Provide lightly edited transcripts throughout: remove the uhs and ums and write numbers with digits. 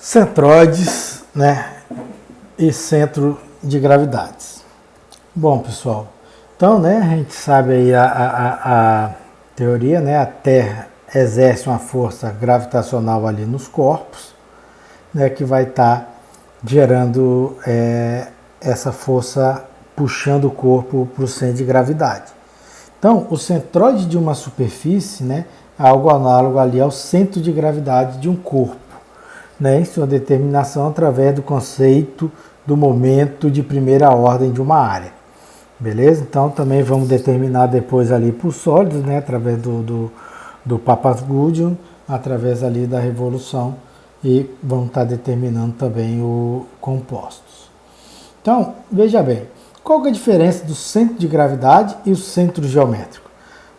Centroides, né, e centro de gravidades. Bom, pessoal, então, né, a gente sabe aí a teoria, né, a Terra exerce uma força gravitacional ali nos corpos, né, que vai estar gerando essa força puxando o corpo para o centro de gravidade. Então, o centroide de uma superfície, né, é algo análogo ali ao centro de gravidade de um corpo, né, em sua determinação através do conceito do momento de primeira ordem de uma área. Beleza? Então, também vamos determinar depois ali por sólidos, né, através do Papazgoudian, através ali da revolução, e vamos estar determinando também o compostos. Então, veja bem, qual que é a diferença do centro de gravidade e o centro geométrico?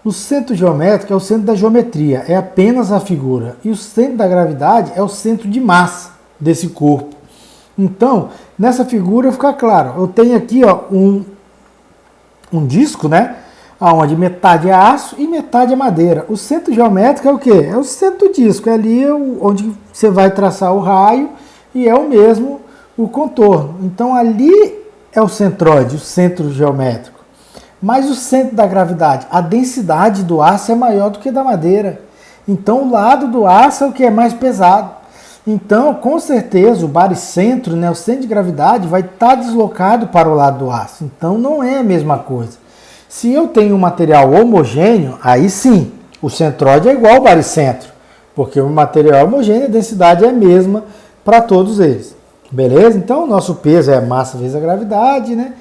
O centro geométrico é o centro da geometria, é apenas a figura, e o centro da gravidade é o centro de massa desse corpo. Então, nessa figura fica claro, eu tenho aqui ó, um disco, né, onde metade é aço e metade é madeira. O centro geométrico é o quê? É o centro do disco, é ali onde você vai traçar o raio e é o mesmo o contorno. Então, ali é o centroide, o centro geométrico. Mas o centro da gravidade, a densidade do aço é maior do que da madeira. Então, o lado do aço é o que é mais pesado. Então, com certeza, o baricentro, né, o centro de gravidade, vai estar deslocado para o lado do aço. Então, não é a mesma coisa. Se eu tenho um material homogêneo, aí sim, o centroide é igual ao baricentro. Porque o material é homogêneo, a densidade é a mesma para todos eles. Beleza? Então, o nosso peso é a massa vezes a gravidade, né?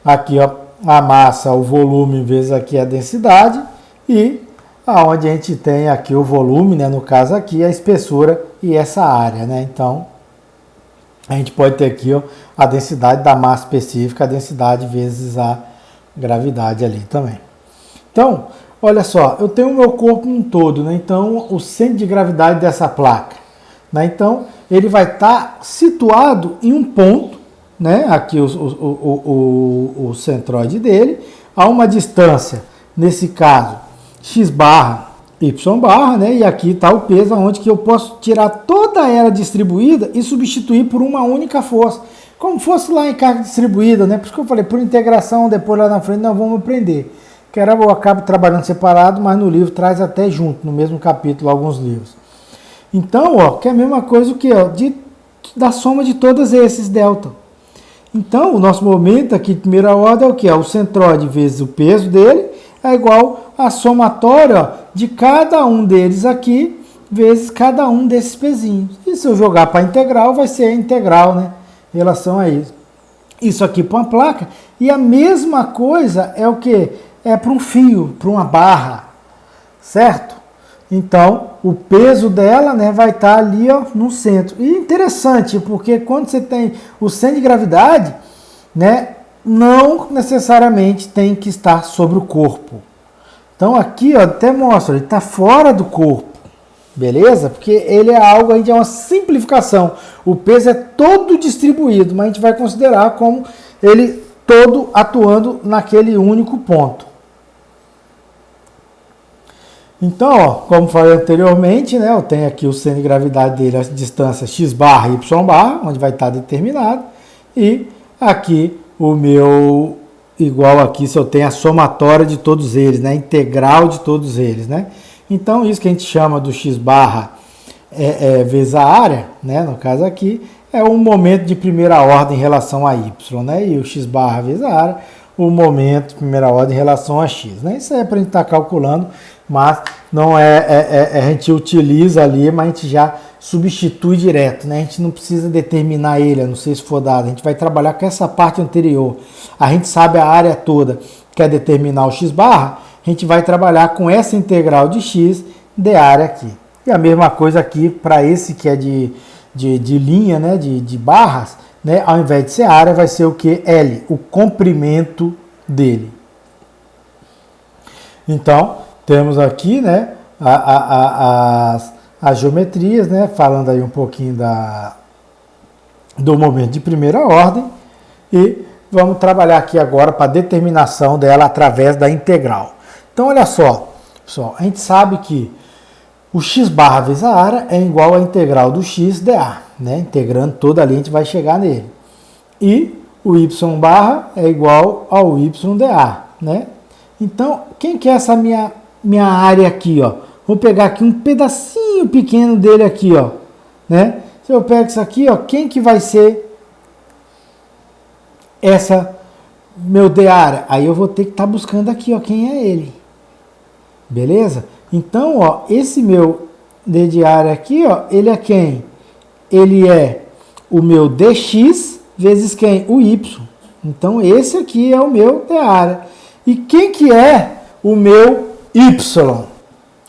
Aqui, ó, a massa, o volume vezes aqui a densidade, e aonde a gente tem aqui o volume, né, no caso aqui, a espessura e essa área, né? Então, a gente pode ter aqui ó, a densidade da massa específica, a densidade vezes a gravidade ali também. Então, olha só, eu tenho o meu corpo um todo, né? Então, o centro de gravidade dessa placa, né? Então, ele vai estar situado em um ponto, né? Aqui o centroide dele, a uma distância, nesse caso, x barra, y barra, né? E aqui está o peso, onde que eu posso tirar toda ela distribuída e substituir por uma única força. Como fosse lá em carga distribuída, né? Por isso que eu falei, por integração, depois lá na frente nós vamos aprender. Que era, eu acabo trabalhando separado, mas no livro traz até junto, no mesmo capítulo, alguns livros. Então, ó, que é a mesma coisa o que, ó, da soma de todos esses delta. Então, o nosso momento aqui de primeira ordem é o que? O centroide vezes o peso dele é igual a somatória ó, de cada um deles aqui vezes cada um desses pezinhos. E se eu jogar para integral, vai ser a integral, né? Em relação a isso. Isso aqui para uma placa. E a mesma coisa é o que? É para um fio, para uma barra. Certo? Então, o peso dela, né, vai estar ali ó, no centro. E interessante, porque quando você tem o centro de gravidade, né, não necessariamente tem que estar sobre o corpo. Então, aqui ó, até mostra, ele está fora do corpo. Beleza? Porque ele é algo, a gente é uma simplificação. O peso é todo distribuído, mas a gente vai considerar como ele todo atuando naquele único ponto. Então, ó, como falei anteriormente, né, eu tenho aqui o centro de gravidade dele, a distância x barra e y barra, onde vai estar determinado. E aqui o meu, igual aqui, se eu tenho a somatória de todos eles, né, integral de todos eles, né. Então, isso que a gente chama do x barra vezes a área, né, no caso aqui, é um momento de primeira ordem em relação a y, né, e o x barra vezes a área, o momento de primeira ordem em relação a x, né. Isso é para a gente estar calculando, mas não a gente utiliza ali, mas a gente já substitui direto, né, a gente não precisa determinar ele, a não ser se for dado, a gente vai trabalhar com essa parte anterior, a gente sabe a área toda, quer determinar o x barra, a gente vai trabalhar com essa integral de x de área aqui. E a mesma coisa aqui para esse que é de linha, né, de barras, né, ao invés de ser área, vai ser o que? L, o comprimento dele. Então, temos aqui, né, as geometrias, né, falando aí um pouquinho do momento de primeira ordem, e vamos trabalhar aqui agora para a determinação dela através da integral. Então, olha só, pessoal, a gente sabe que O x barra vezes a área é igual à integral do x dA, né? Integrando toda ali, a gente vai chegar nele. E o y barra é igual ao y dA, né? Então, quem que é essa minha área aqui, ó? Vou pegar aqui um pedacinho pequeno dele aqui, ó, né? Se eu pego isso aqui, ó, quem que vai ser essa meu d área? Aí eu vou ter que estar buscando aqui, ó, quem é ele. Beleza? Então, ó, esse meu d de área aqui, ó, ele é quem? Ele é o meu dx vezes quem? O y. Então, esse aqui é o meu d área. E quem que é o meu y?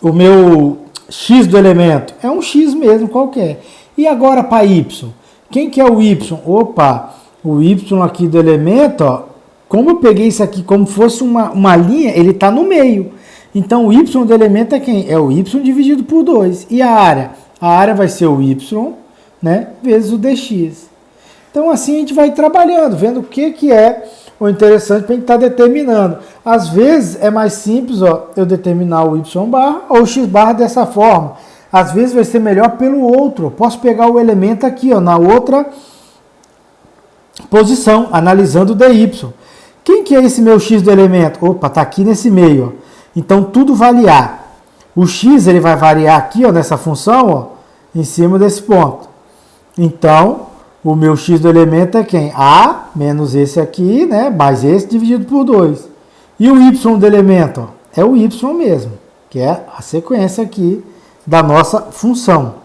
O meu x do elemento? É um x mesmo, qualquer. E agora para y? Quem que é o y? Opa, o y aqui do elemento, ó, como eu peguei isso aqui como fosse uma linha, ele está no meio. Então, o y do elemento é quem? É o y dividido por 2. E a área? A área vai ser o y, né, vezes o dx. Então, assim a gente vai trabalhando, vendo o que é o interessante para a gente estar determinando. Às vezes, é mais simples, ó, eu determinar o y barra ou o x barra dessa forma. Às vezes, vai ser melhor pelo outro. Eu posso pegar o elemento aqui, ó, na outra posição, analisando o dy. Quem que é esse meu x do elemento? Opa, está aqui nesse meio, ó. Então, tudo variar. O x ele vai variar aqui, ó, nessa função, ó, em cima desse ponto. Então, o meu x do elemento é quem? A menos esse aqui, né, mais esse dividido por 2. E o y do elemento? Ó, é o y mesmo, que é a sequência aqui da nossa função.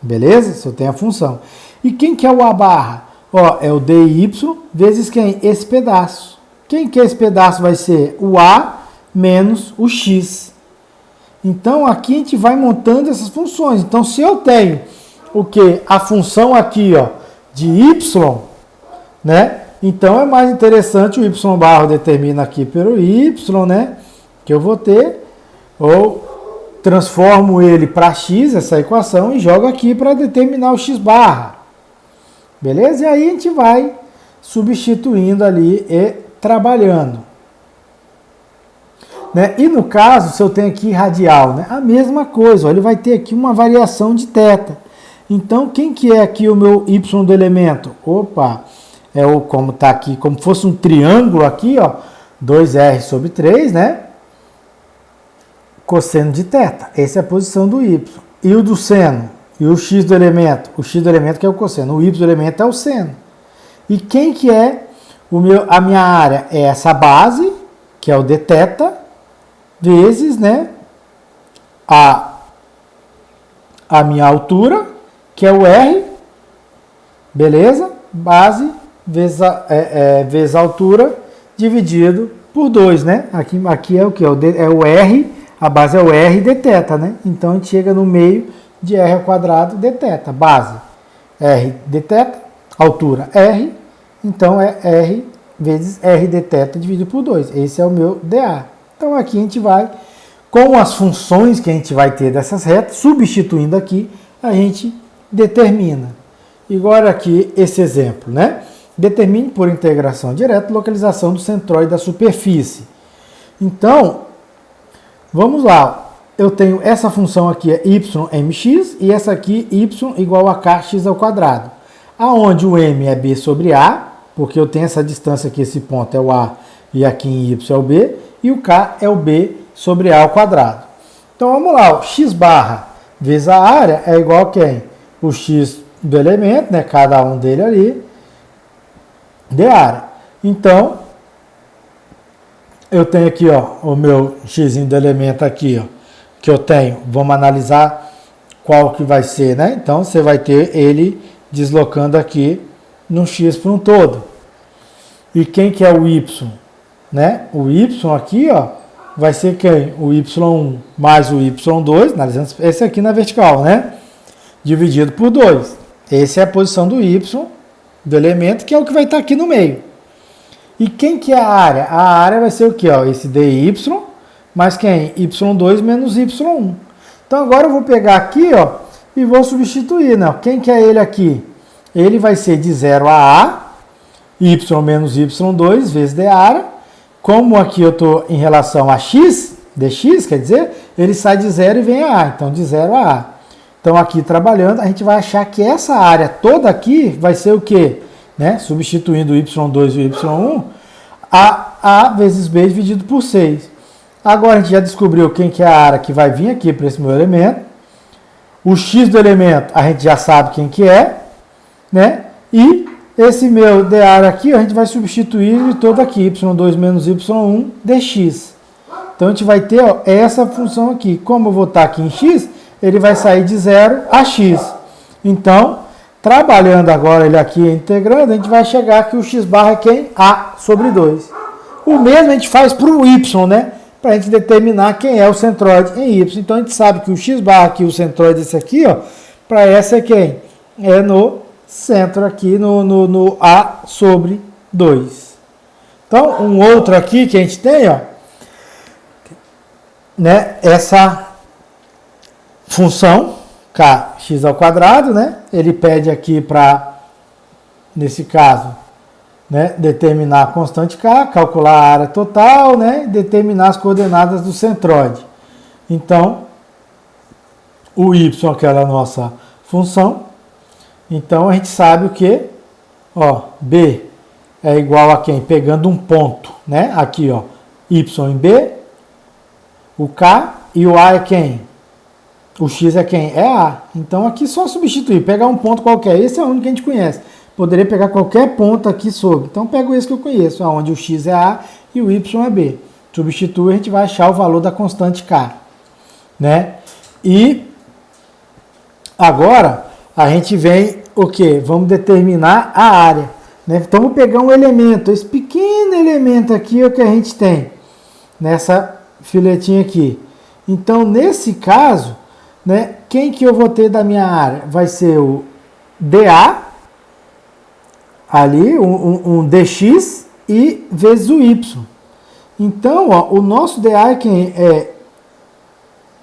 Beleza? Se eu tenho a função. E quem que é o a barra? Ó, é o dy vezes quem? Esse pedaço. Quem que é esse pedaço? Vai ser o a menos o x. Então, aqui a gente vai montando essas funções. Então, se eu tenho o que? A função aqui, ó, de y, né? Então, é mais interessante o y barra determina aqui pelo y, né? Que eu vou ter, ou transformo ele para x, essa equação, e jogo aqui para determinar o x barra. Beleza? E aí a gente vai substituindo ali e trabalhando. Né? E no caso, se eu tenho aqui radial, né? A mesma coisa, ó, ele vai ter aqui uma variação de θ. Então, quem que é aqui o meu y do elemento? Opa, é o como está aqui, como fosse um triângulo aqui, ó, 2r sobre 3, né? Cosseno de θ. Essa é a posição do y. E o do seno? E o x do elemento? O x do elemento que é o cosseno. O y do elemento é o seno. E quem que é a minha área? É essa base, que é o dθ, vezes, né, a minha altura, que é o R, beleza? Base vezes a altura dividido por 2, né? Aqui é o que? É o R, a base é o R dθ, né? Então, a gente chega no meio de R ao quadrado dθ, base R dθ, altura R, então é R vezes R dθ dividido por 2. Esse é o meu dA. Então, aqui a gente vai, com as funções que a gente vai ter dessas retas, substituindo aqui, a gente determina. Igual aqui esse exemplo, né? Determine por integração direta a localização do centroide da superfície. Então, vamos lá. Eu tenho essa função aqui, é ymx, e essa aqui, y igual a kx ao quadrado. Aonde o m é b sobre a, porque eu tenho essa distância aqui, esse ponto é o a, e aqui em y é o b, e o k é o b sobre a ao quadrado. Então, vamos lá. O x barra vezes a área é igual a quem? O x do elemento, né? Cada um dele ali, de área. Então, eu tenho aqui, ó, o meu x do elemento aqui, ó, que eu tenho. Vamos analisar qual que vai ser, né? Então, você vai ter ele deslocando aqui no x por um todo. E quem que é o y? Né? O y aqui, ó, vai ser quem? O y1 mais o y2, analisando esse aqui na vertical, né? Dividido por 2. Essa é a posição do y, do elemento, que é o que vai estar aqui no meio. E quem que é a área? A área vai ser o que? Ó, esse dy mais quem? Y2 menos y1. Então, agora eu vou pegar aqui, ó, e vou substituir, né? Quem que é ele aqui? Ele vai ser de 0 a a, y menos y2 vezes d área. Como aqui eu estou em relação a x, dx, quer dizer, ele sai de 0 e vem a A. Então, de 0 a A. Então, aqui trabalhando, a gente vai achar que essa área toda aqui vai ser o quê? Né? Substituindo o y2 e o y1, A vezes B dividido por 6. Agora, a gente já descobriu quem que é a área que vai vir aqui para esse meu elemento. O x do elemento, a gente já sabe quem que é, né? E esse meu de área aqui, a gente vai substituir de todo aqui, y2 menos y1 dx. Então, a gente vai ter essa função aqui. Como eu vou estar aqui em x, ele vai sair de 0 a x. Então, trabalhando agora ele aqui integrando, a gente vai chegar que o x barra é quem? A sobre 2. O mesmo a gente faz para o y, né? Para a gente determinar quem é o centroide em y. Então, a gente sabe que o x barra aqui, o centroide esse aqui, ó, para essa é quem? É no centro aqui, no A sobre 2. Então, um outro aqui que a gente tem, ó, né, essa função kx², né? Ele pede aqui para, nesse caso, né, determinar a constante k, calcular a área total, né, determinar as coordenadas do centroide. Então, o y, aquela nossa função. Então, a gente sabe o que? Ó, b é igual a quem? Pegando um ponto, né? Aqui, ó, y em b, o k e o a é quem? O x é quem? É a. Então, aqui só substituir, pegar um ponto qualquer. Esse é o único que a gente conhece. Poderia pegar qualquer ponto aqui sobre. Então, pego esse que eu conheço, onde o x é a e o y é b. Substitui, a gente vai achar o valor da constante k, né? E agora, a gente vem o quê? Vamos determinar a área, né? Então, vamos pegar um elemento. Esse pequeno elemento aqui é o que a gente tem nessa filetinha aqui. Então, nesse caso, né, quem que eu vou ter da minha área? Vai ser o dA, ali, um dx, e vezes o y. Então, ó, o nosso dA é quem? É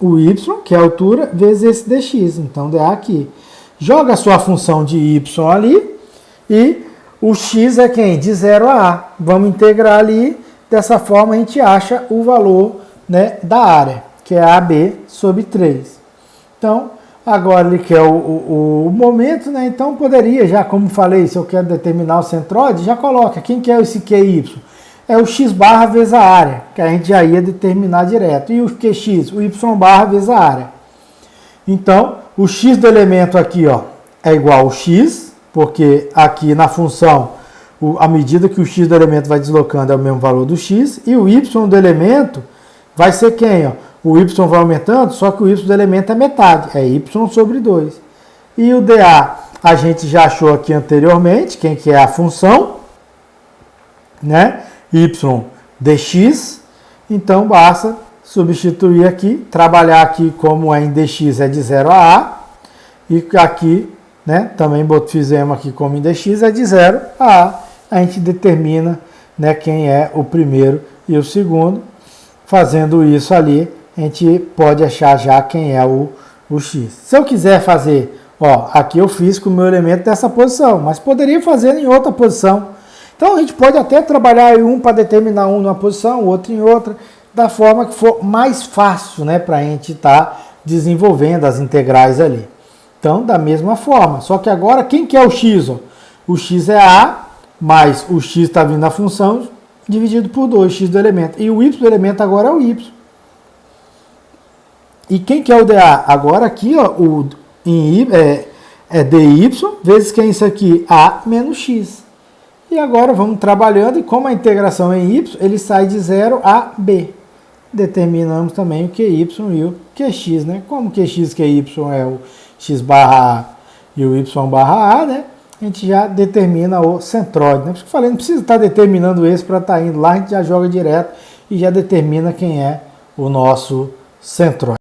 o y, que é a altura, vezes esse dx. Então, dA aqui. Joga a sua função de y ali, e o x é quem? De 0 a A. Vamos integrar ali, dessa forma a gente acha o valor, né, da área, que é AB sobre 3. Então, agora ele quer o momento, né? Então, poderia já, como falei, se eu quero determinar o centroide, já coloca. Quem que é esse QY? É o x barra vezes a área, que a gente já ia determinar direto. E o QX? O y barra vezes a área. Então, o x do elemento aqui, ó, é igual ao x, porque aqui na função, à medida que o x do elemento vai deslocando, é o mesmo valor do x. E o y do elemento vai ser quem, ó? O y vai aumentando, só que o y do elemento é metade, é y sobre 2. E o dA a gente já achou aqui anteriormente, quem que é a função, né? Y dx, então basta substituir aqui, trabalhar aqui como é em dx é de 0 a A, e aqui, né, também fizemos aqui como em dx é de 0 a A. A gente determina, né, quem é o primeiro e o segundo. Fazendo isso ali, a gente pode achar já quem é o x. Se eu quiser fazer, ó, aqui eu fiz com o meu elemento dessa posição, mas poderia fazer em outra posição. Então a gente pode até trabalhar em um para determinar um numa posição, outro em outra, da forma que for mais fácil, né, para a gente estar desenvolvendo as integrais ali. Então, da mesma forma, só que agora quem que é o x? Ó? O x é A, mais o x está vindo na função, dividido por 2, x do elemento. E o y do elemento agora é o y. E quem que é o dA? Agora aqui, ó, é dy vezes quem é isso aqui? A menos x. E agora vamos trabalhando, e como a integração é em y, ele sai de 0 a b. Determinamos também o QY e o QX, né? Como QX e QY é o x barra A e o y barra A, né? A gente já determina o centroide, né? Por isso que eu falei, não precisa estar determinando esse para estar indo lá, a gente já joga direto e já determina quem é o nosso centroide.